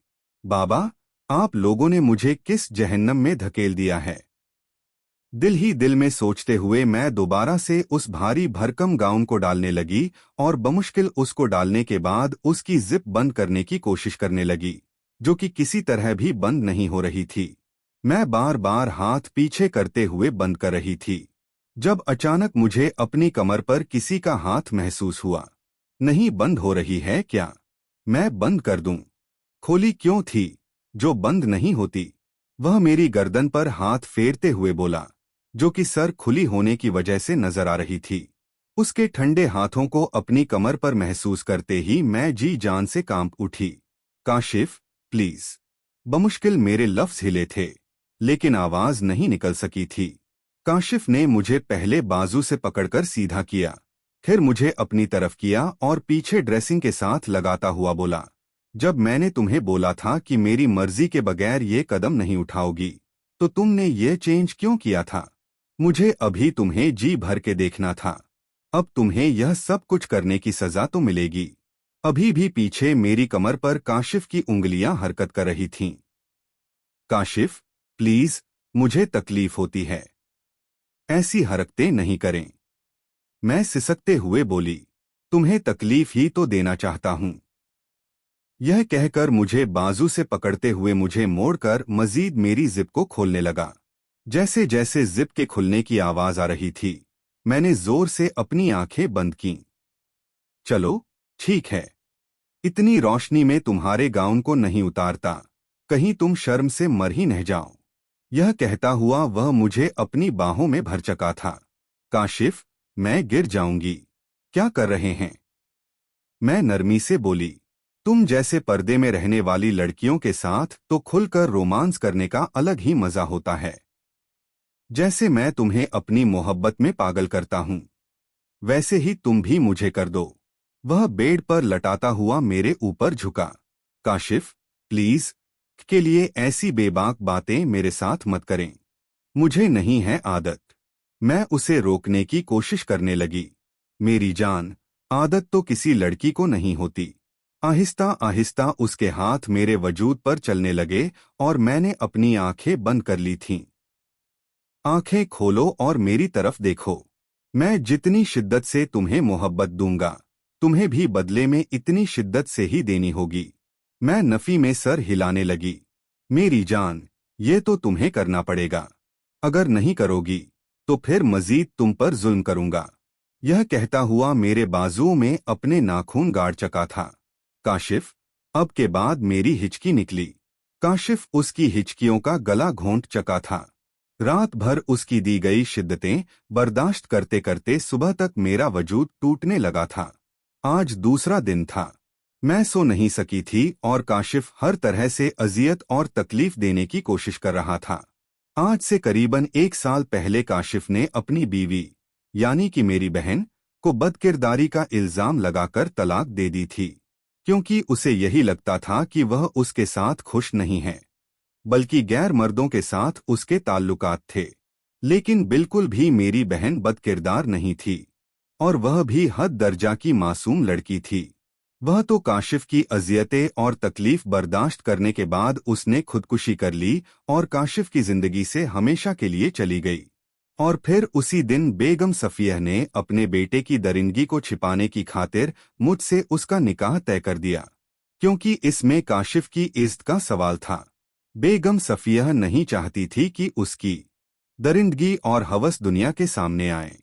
बाबा, आप लोगों ने मुझे किस जहन्नम में धकेल दिया है? दिल ही दिल में सोचते हुए मैं दोबारा से उस भारी भरकम गाउन को डालने लगी और बमुश्किल उसको डालने के बाद उसकी जिप बंद करने की कोशिश करने लगी, जो कि किसी तरह भी बंद नहीं हो रही थी। मैं बार बार हाथ पीछे करते हुए बंद कर रही थी, जब अचानक मुझे अपनी कमर पर किसी का हाथ महसूस हुआ। नहीं बंद हो रही है क्या? मैं बंद कर दूं? खोली क्यों थी जो बंद नहीं होती? वह मेरी गर्दन पर हाथ फेरते हुए बोला, जो कि सर खुली होने की वजह से नजर आ रही थी। उसके ठंडे हाथों को अपनी कमर पर महसूस करते ही मैं जी जान से कांप उठी। काशिफ, प्लीज। बमुश्किल मेरे लफ्ज हिले थे, लेकिन आवाज नहीं निकल सकी थी। काशिफ ने मुझे पहले बाजू से पकड़कर सीधा किया, फिर मुझे अपनी तरफ किया और पीछे ड्रेसिंग के साथ लगाता हुआ बोला, जब मैंने तुम्हें बोला था कि मेरी मर्जी के बगैर ये कदम नहीं उठाओगी, तो तुमने ये चेंज क्यों किया था? मुझे अभी तुम्हें जी भर के देखना था। अब तुम्हें यह सब कुछ करने की सजा तो मिलेगी। अभी भी पीछे मेरी कमर पर काशिफ की उंगलियां हरकत कर रही थीं। काशिफ, प्लीज, मुझे तकलीफ होती है। ऐसी हरकतें नहीं करें। मैं सिसकते हुए बोली, तुम्हें तकलीफ ही तो देना चाहता हूं। यह कहकर मुझे बाजू से पकड़ते हुए मुझे मोड़कर मजीद मेरी जिप को खोलने लगा। जैसे जैसे जिप के खुलने की आवाज आ रही थी, मैंने जोर से अपनी आंखें बंद कीं। चलो, ठीक है। इतनी रोशनी में तुम्हारे गाउन को नहीं उतारता, कहीं तुम शर्म से मर ही नहीं जाओ। यह कहता हुआ वह मुझे अपनी बाहों में भर चका था। काशिफ, मैं गिर जाऊंगी। क्या कर रहे हैं? मैं नरमी से बोली, तुम जैसे पर्दे में रहने वाली लड़कियों के साथ तो खुलकर रोमांस करने का अलग ही मजा होता है। जैसे मैं तुम्हें अपनी मोहब्बत में पागल करता हूं, वैसे ही तुम भी मुझे कर दो। वह बेड पर लटाता हुआ मेरे ऊपर झुका। काशिफ, प्लीज, के लिए ऐसी बेबाक बातें मेरे साथ मत करें। मुझे नहीं है आदत। मैं उसे रोकने की कोशिश करने लगी। मेरी जान, आदत तो किसी लड़की को नहीं होती। आहिस्ता आहिस्ता उसके हाथ मेरे वजूद पर चलने लगे और मैंने अपनी आंखें बंद कर ली थीं। आंखें खोलो और मेरी तरफ देखो। मैं जितनी शिद्दत से तुम्हें मोहब्बत दूंगा, तुम्हें भी बदले में इतनी शिद्दत से ही देनी होगी। मैं नफी में सर हिलाने लगी। मेरी जान, ये तो तुम्हें करना पड़ेगा। अगर नहीं करोगी, तो फिर मजीद तुम पर जुल्म करूंगा। यह कहता हुआ मेरे बाजुओं में अपने नाखून गाड़ चका था। काशिफ, अब के बाद मेरी हिचकी निकली। काशिफ उसकी हिचकियों का गला घोंट चका था। रात भर उसकी दी गई शिद्दतें बर्दाश्त करते करते सुबह तक मेरा वजूद टूटने लगा था। आज दूसरा दिन था। मैं सो नहीं सकी थी और काशिफ हर तरह से अजियत और तकलीफ देने की कोशिश कर रहा था। आज से करीबन 1 साल पहले काशिफ ने अपनी बीवी, यानी कि मेरी बहन, को बदकिरदारी का इल्जाम लगाकर तलाक दे दी थी, क्योंकि उसे यही लगता था कि वह उसके साथ खुश नहीं है, बल्कि गैर मर्दों के साथ उसके ताल्लुकात थे। लेकिन बिल्कुल भी मेरी बहन बदकिरदार नहीं थी, और वह भी हद दर्जा की मासूम लड़की थी। वह तो काशिफ की अजियतें और तकलीफ बर्दाश्त करने के बाद उसने खुदकुशी कर ली और काशिफ की जिंदगी से हमेशा के लिए चली गई। और फिर उसी दिन बेगम सफिया ने अपने बेटे की दरिंदगी को छिपाने की खातिर मुझसे उसका निकाह तय कर दिया, क्योंकि इसमें काशिफ की इज्जत का सवाल था। बेगम सफिया नहीं चाहती थी कि उसकी दरिंदगी और हवस दुनिया के सामने आए,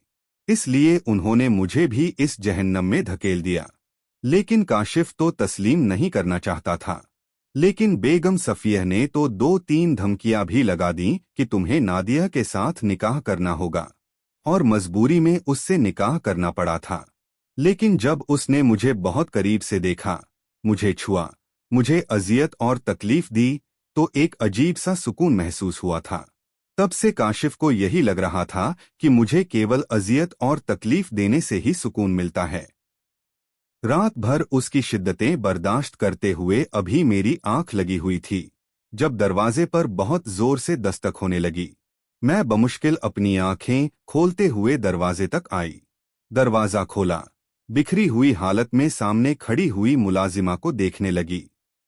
इसलिए उन्होंने मुझे भी इस जहन्नम में धकेल दिया। लेकिन काशिफ तो तस्लीम नहीं करना चाहता था। लेकिन बेगम सफिया ने तो 2-3 धमकियां भी लगा दी कि तुम्हें नादिया के साथ निकाह करना होगा, और मजबूरी में उससे निकाह करना पड़ा था। लेकिन जब उसने मुझे बहुत करीब से देखा, मुझे छुआ, मुझे अजियत और तकलीफ दी, तो एक अजीब सा सुकून महसूस हुआ था। तब से काशिफ को यही लग रहा था कि मुझे केवल अजियत और तकलीफ देने से ही सुकून मिलता है। रात भर उसकी शिद्दतें बर्दाश्त करते हुए अभी मेरी आंख लगी हुई थी, जब दरवाजे पर बहुत जोर से दस्तक होने लगी। मैं बमुश्किल अपनी आंखें खोलते हुए दरवाजे तक आई। दरवाजा खोला। बिखरी हुई हालत में सामने खड़ी हुई मुलाजिमा को देखने लगी।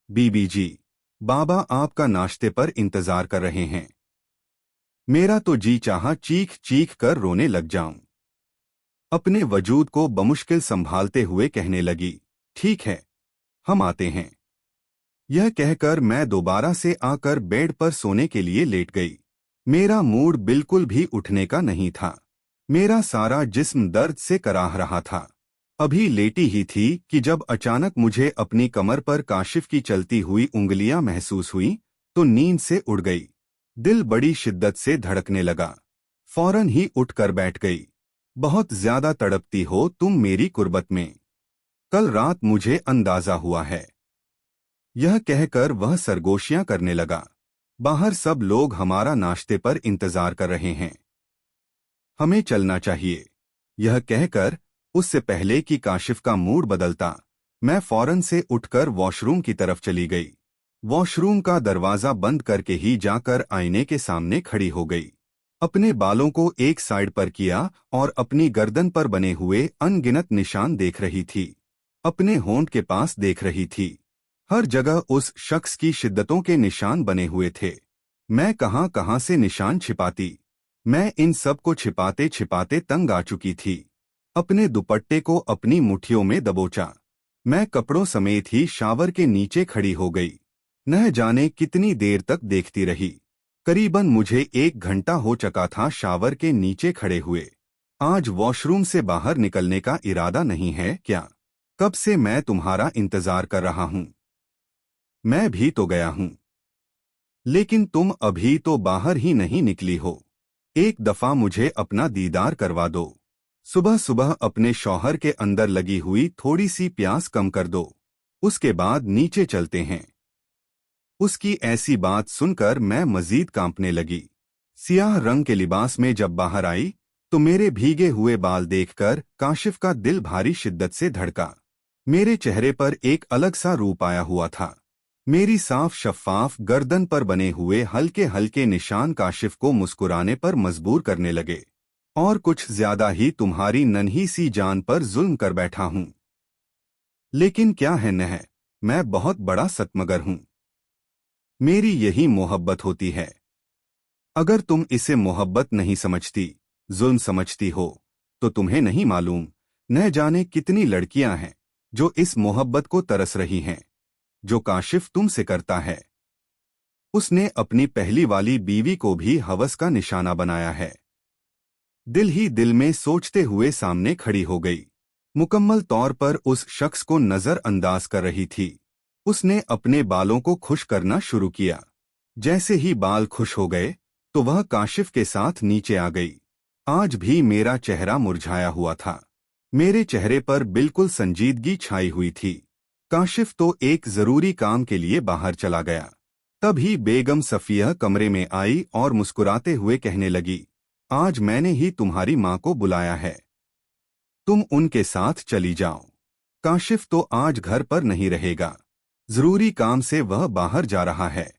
बीबी जी, बाबा आपका नाश्ते पर इंतजार कर रहे हैं। मेरा तो जी चाहा चीख चीख कर रोने लग जाऊं। अपने वजूद को बमुश्किल संभालते हुए कहने लगी, ठीक है, हम आते हैं। यह कहकर मैं दोबारा से आकर बेड पर सोने के लिए लेट गई। मेरा मूड बिल्कुल भी उठने का नहीं था। मेरा सारा जिस्म दर्द से कराह रहा था। अभी लेटी ही थी कि जब अचानक मुझे अपनी कमर पर काशिफ की चलती हुई उंगलियां महसूस हुई, तो नींद से उड़ गई। दिल बड़ी शिद्दत से धड़कने लगा। फौरन ही उठकर बैठ गई। बहुत ज्यादा तड़पती हो तुम मेरी कुर्बत में। कल रात मुझे अंदाजा हुआ है। यह कहकर वह सरगोशियां करने लगा। बाहर सब लोग हमारा नाश्ते पर इंतजार कर रहे हैं। हमें चलना चाहिए। यह कहकर उससे पहले कि काशिफ का मूड बदलता, मैं फौरन से उठकर वॉशरूम की तरफ चली गई। वॉशरूम का दरवाजा बंद करके ही जाकर आईने के सामने खड़ी हो गई। अपने बालों को एक साइड पर किया और अपनी गर्दन पर बने हुए अनगिनत निशान देख रही थी। अपने होंठ के पास देख रही थी। हर जगह उस शख्स की शिद्दतों के निशान बने हुए थे। मैं कहां कहां से निशान छिपाती। मैं इन सब को छिपाते छिपाते तंग आ चुकी थी। अपने दुपट्टे को अपनी मुट्ठियों में दबोचा। मैं कपड़ों समेत ही शावर के नीचे खड़ी हो गई। न जाने कितनी देर तक देखती रही। करीबन मुझे 1 घंटा हो चुका था शावर के नीचे खड़े हुए। आज वॉशरूम से बाहर निकलने का इरादा नहीं है क्या? कब से मैं तुम्हारा इंतजार कर रहा हूं। मैं भी तो गया हूं, लेकिन तुम अभी तो बाहर ही नहीं निकली हो। एक दफा मुझे अपना दीदार करवा दो। सुबह सुबह अपने शौहर के अंदर लगी हुई थोड़ी सी प्यास कम कर दो, उसके बाद नीचे चलते हैं। उसकी ऐसी बात सुनकर मैं मजीद कांपने लगी। सियाह रंग के लिबास में जब बाहर आई तो मेरे भीगे हुए बाल देखकर काशिफ का दिल भारी शिद्दत से धड़का। मेरे चेहरे पर एक अलग सा रूप आया हुआ था। मेरी साफ शफ्फाफ गर्दन पर बने हुए हल्के हल्के निशान काशिफ को मुस्कुराने पर मजबूर करने लगे। और कुछ ज्यादा ही तुम्हारी नन्ही सी जान पर जुल्म कर बैठा हूं। लेकिन क्या है न है, मैं बहुत बड़ा सतमगर हूं। मेरी यही मोहब्बत होती है। अगर तुम इसे मोहब्बत नहीं समझती, जुल्म समझती हो, तो तुम्हें नहीं मालूम न जाने कितनी लड़कियां हैं जो इस मोहब्बत को तरस रही हैं जो काशिफ तुमसे करता है। उसने अपनी पहली वाली बीवी को भी हवस का निशाना बनाया है। दिल ही दिल में सोचते हुए सामने खड़ी हो गई। मुकम्मल तौर पर उस शख्स को नजरअंदाज कर रही थी। उसने अपने बालों को खुश करना शुरू किया। जैसे ही बाल खुश हो गए तो वह काशिफ के साथ नीचे आ गई। आज भी मेरा चेहरा मुरझाया हुआ था। मेरे चेहरे पर बिल्कुल संजीदगी छाई हुई थी। काशिफ तो एक जरूरी काम के लिए बाहर चला गया। तभी बेगम सफिया कमरे में आई और मुस्कुराते हुए कहने लगी, आज मैंने ही तुम्हारी माँ को बुलाया है, तुम उनके साथ चली जाओ। काशिफ तो आज घर पर नहीं रहेगा। जरूरी काम से वह बाहर जा रहा है,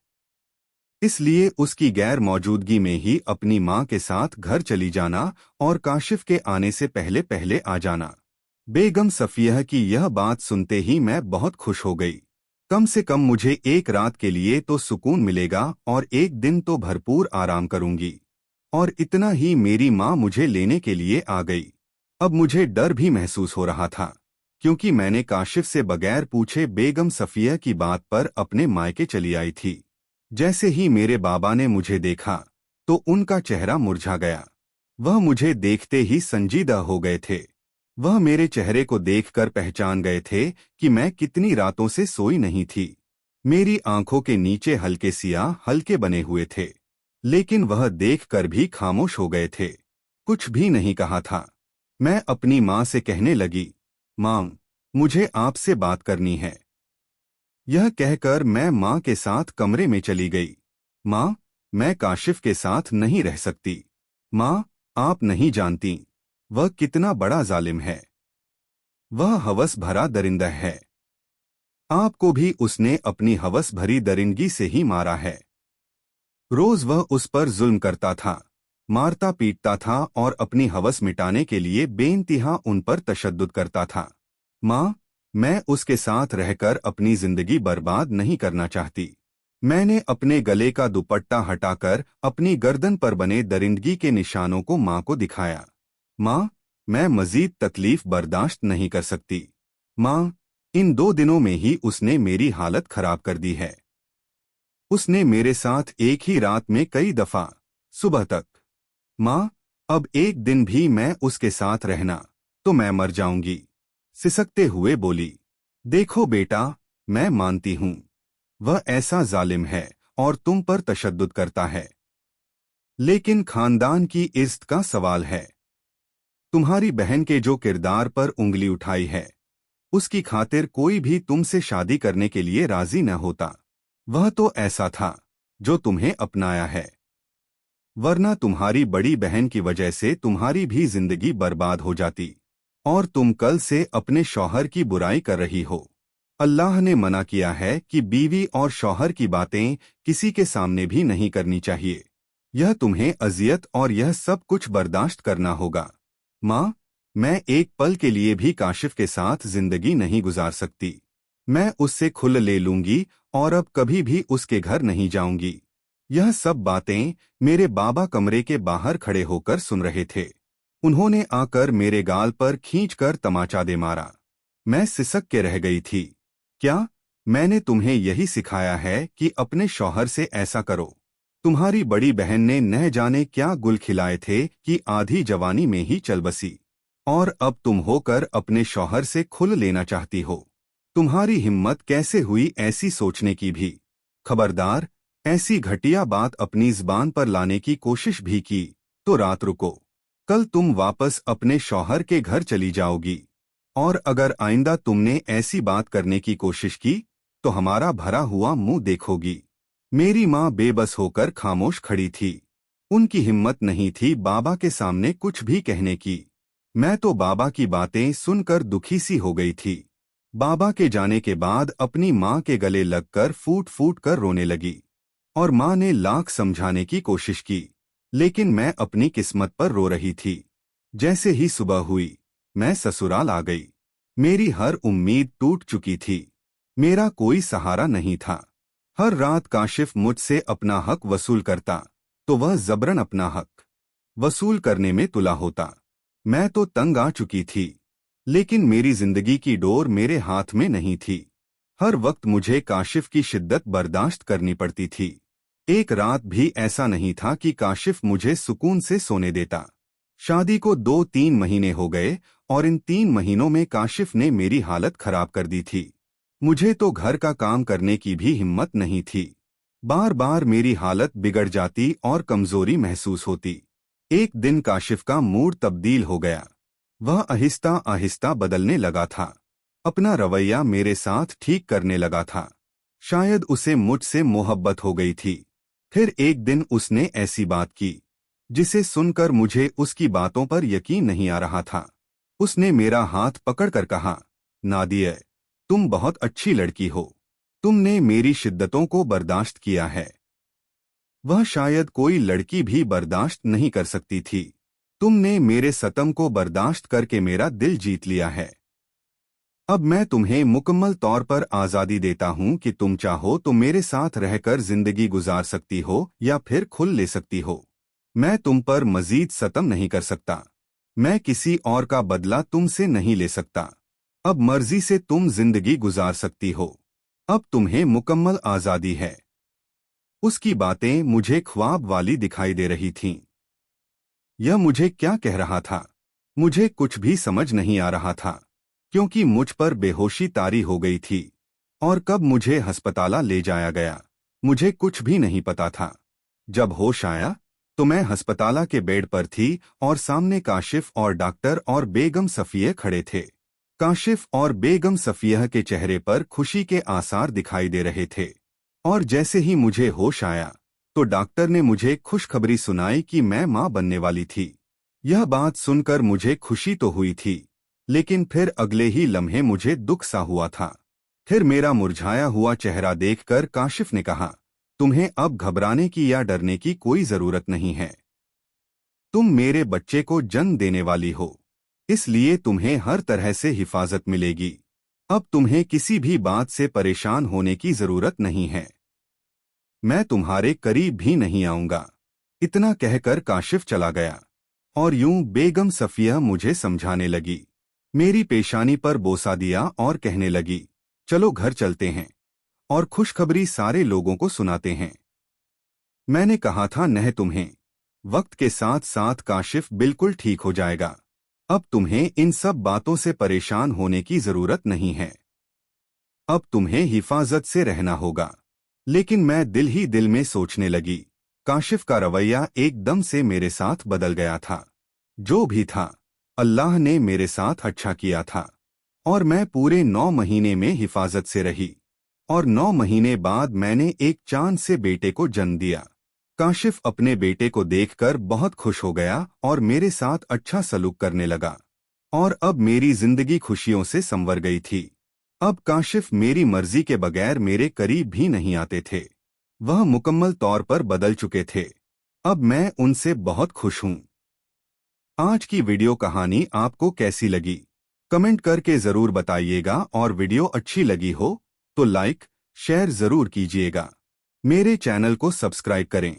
इसलिए उसकी गैर मौजूदगी में ही अपनी माँ के साथ घर चली जाना और काशिफ के आने से पहले पहले आ जाना। बेगम सफिया की यह बात सुनते ही मैं बहुत खुश हो गई। कम से कम मुझे एक रात के लिए तो सुकून मिलेगा और एक दिन तो भरपूर आराम करूंगी। और इतना ही मेरी माँ मुझे लेने के लिए आ गई। अब मुझे डर भी महसूस हो रहा था, क्योंकि मैंने काशिफ से बगैर पूछे बेगम सफिया की बात पर अपने मायके चली आई थी। जैसे ही मेरे बाबा ने मुझे देखा तो उनका चेहरा मुरझा गया। वह मुझे देखते ही संजीदा हो गए थे। वह मेरे चेहरे को देखकर पहचान गए थे कि मैं कितनी रातों से सोई नहीं थी। मेरी आंखों के नीचे हल्के सियाह हल्के बने हुए थे, लेकिन वह देखकर भी खामोश हो गए थे। कुछ भी नहीं कहा था। मैं अपनी माँ से कहने लगी, माँ, मुझे आपसे बात करनी है। यह कहकर मैं माँ के साथ कमरे में चली गई। माँ, मैं काशिफ के साथ नहीं रह सकती। माँ, आप नहीं जानती वह कितना बड़ा जालिम है। वह हवस भरा दरिंदा है। आपको भी उसने अपनी हवस भरी दरिंदगी से ही मारा है। रोज वह उस पर जुल्म करता था, मारता पीटता था और अपनी हवस मिटाने के लिए बेइंतहा उन पर तशद्दुद करता था। माँ, मैं उसके साथ रहकर अपनी जिंदगी बर्बाद नहीं करना चाहती। मैंने अपने गले का दुपट्टा हटाकर अपनी गर्दन पर बने दरिंदगी के निशानों को माँ को दिखाया। माँ, मैं मजीद तकलीफ बर्दाश्त नहीं कर सकती। माँ, इन 2 दिनों में ही उसने मेरी हालत खराब कर दी है। उसने मेरे साथ एक ही रात में कई दफा सुबह तक। माँ, अब एक दिन भी मैं उसके साथ रहना तो मैं मर जाऊंगी। सिसकते हुए बोली, देखो बेटा, मैं मानती हूँ वह ऐसा जालिम है और तुम पर तशद्दुद करता है, लेकिन खानदान की इज्जत का सवाल है। तुम्हारी बहन के जो किरदार पर उंगली उठाई है, उसकी खातिर कोई भी तुमसे शादी करने के लिए राजी न होता। वह तो ऐसा था जो तुम्हें अपनाया है। वरना तुम्हारी बड़ी बहन की वजह से तुम्हारी भी जिंदगी बर्बाद हो जाती और तुम कल से अपने शौहर की बुराई कर रही हो। अल्लाह ने मना किया है कि बीवी और शौहर की बातें किसी के सामने भी नहीं करनी चाहिए। यह तुम्हें अजियत और यह सब कुछ बर्दाश्त करना होगा। माँ, मैं एक पल के लिए भी काशिफ के साथ जिंदगी नहीं गुजार सकती। मैं उससे खुल ले लूंगी और अब कभी भी उसके घर नहीं जाऊंगी। यह सब बातें मेरे बाबा कमरे के बाहर खड़े होकर सुन रहे थे। उन्होंने आकर मेरे गाल पर खींचकर तमाचा दे मारा। मैं सिसक के रह गई थी। क्या मैंने तुम्हें यही सिखाया है कि अपने शौहर से ऐसा करो? तुम्हारी बड़ी बहन ने न जाने क्या गुल खिलाए थे कि आधी जवानी में ही चल बसी, और अब तुम होकर अपने शौहर से खुल लेना चाहती हो। तुम्हारी हिम्मत कैसे हुई ऐसी सोचने की भी? खबरदार, ऐसी घटिया बात अपनी ज़बान पर लाने की कोशिश भी की तो रात रुको। कल तुम वापस अपने शौहर के घर चली जाओगी, और अगर आइंदा तुमने ऐसी बात करने की कोशिश की तो हमारा भरा हुआ मुंह देखोगी। मेरी माँ बेबस होकर खामोश खड़ी थी। उनकी हिम्मत नहीं थी बाबा के सामने कुछ भी कहने की। मैं तो बाबा की बातें सुनकर दुखी सी हो गई थी। बाबा के जाने के बाद अपनी माँ के गले लगकर फूट फूट कर रोने लगी, और माँ ने लाख समझाने की कोशिश की, लेकिन मैं अपनी किस्मत पर रो रही थी। जैसे ही सुबह हुई, मैं ससुराल आ गई। मेरी हर उम्मीद टूट चुकी थी। मेरा कोई सहारा नहीं था। हर रात काशिफ मुझसे अपना हक वसूल करता तो वह जबरन अपना हक वसूल करने में तुला होता। मैं तो तंग आ चुकी थी, लेकिन मेरी जिंदगी की डोर मेरे हाथ में नहीं थी। हर वक्त मुझे काशिफ की शिद्दत बर्दाश्त करनी पड़ती थी। एक रात भी ऐसा नहीं था कि काशिफ मुझे सुकून से सोने देता। शादी को 2-3 महीने हो गए और इन 3 महीनों में काशिफ ने मेरी हालत खराब कर दी थी। मुझे तो घर का काम करने की भी हिम्मत नहीं थी। बार बार मेरी हालत बिगड़ जाती और कमजोरी महसूस होती। एक दिन काशिफ का मूड तब्दील हो गया। वह आहिस्ता आहिस्ता बदलने लगा था। अपना रवैया मेरे साथ ठीक करने लगा था। शायद उसे मुझसे मोहब्बत हो गई थी। फिर एक दिन उसने ऐसी बात की जिसे सुनकर मुझे उसकी बातों पर यकीन नहीं आ रहा था। उसने मेरा हाथ पकड़कर कहा, नादिया, तुम बहुत अच्छी लड़की हो। तुमने मेरी शिद्दतों को बर्दाश्त किया है। वह शायद कोई लड़की भी बर्दाश्त नहीं कर सकती थी। तुमने मेरे सतम को बर्दाश्त करके मेरा दिल जीत लिया है। अब मैं तुम्हें मुकम्मल तौर पर आज़ादी देता हूँ कि तुम चाहो तो मेरे साथ रहकर जिंदगी गुजार सकती हो या फिर खुल ले सकती हो। मैं तुम पर मजीद सतम नहीं कर सकता। मैं किसी और का बदला तुमसे नहीं ले सकता। अब मर्जी से तुम जिंदगी गुजार सकती हो। अब तुम्हें मुकम्मल आज़ादी है। उसकी बातें मुझे ख्वाब वाली दिखाई दे रही थीं। यह मुझे क्या कह रहा था? मुझे कुछ भी समझ नहीं आ रहा था, क्योंकि मुझ पर बेहोशी तारी हो गई थी। और कब मुझे अस्पताल ले जाया गया, मुझे कुछ भी नहीं पता था। जब होश आया तो मैं अस्पताल के बेड पर थी और सामने काशिफ और डॉक्टर और बेगम सफिया खड़े थे। काशिफ और बेगम सफिया के चेहरे पर खुशी के आसार दिखाई दे रहे थे। और जैसे ही मुझे होश आया तो डॉक्टर ने मुझे खुशखबरी सुनाई कि मैं मां बनने वाली थी। यह बात सुनकर मुझे खुशी तो हुई थी, लेकिन फिर अगले ही लम्हे मुझे दुख सा हुआ था। फिर मेरा मुरझाया हुआ चेहरा देखकर काशिफ ने कहा, तुम्हें अब घबराने की या डरने की कोई जरूरत नहीं है। तुम मेरे बच्चे को जन्म देने वाली हो, इसलिए तुम्हें हर तरह से हिफाजत मिलेगी। अब तुम्हें किसी भी बात से परेशान होने की जरूरत नहीं है। मैं तुम्हारे करीब भी नहीं आऊंगा। इतना कहकर काशिफ चला गया। और यूं बेगम सफिया मुझे समझाने लगी। मेरी पेशानी पर बोसा दिया और कहने लगी, चलो घर चलते हैं और खुशखबरी सारे लोगों को सुनाते हैं। मैंने कहा था न तुम्हें, वक्त के साथ साथ काशिफ बिल्कुल ठीक हो जाएगा। अब तुम्हें इन सब बातों से परेशान होने की जरूरत नहीं है। अब तुम्हें हिफाजत से रहना होगा। लेकिन मैं दिल ही दिल में सोचने लगी, काशिफ का रवैया एकदम से मेरे साथ बदल गया था। जो भी था, अल्लाह ने मेरे साथ अच्छा किया था। और मैं पूरे 9 महीने में हिफाजत से रही। और 9 महीने बाद मैंने एक चांद से बेटे को जन्म दिया। काशिफ अपने बेटे को देखकर बहुत खुश हो गया और मेरे साथ अच्छा सलूक करने लगा। और अब मेरी जिंदगी खुशियों से संवर गई थी। अब काशिफ मेरी मर्जी के बगैर मेरे करीब भी नहीं आते थे। वह मुकम्मल तौर पर बदल चुके थे। अब मैं उनसे बहुत खुश हूँ। आज की वीडियो कहानी आपको कैसी लगी? कमेंट करके जरूर बताइएगा और वीडियो अच्छी लगी हो तो लाइक, शेयर जरूर कीजिएगा। मेरे चैनल को सब्सक्राइब करें।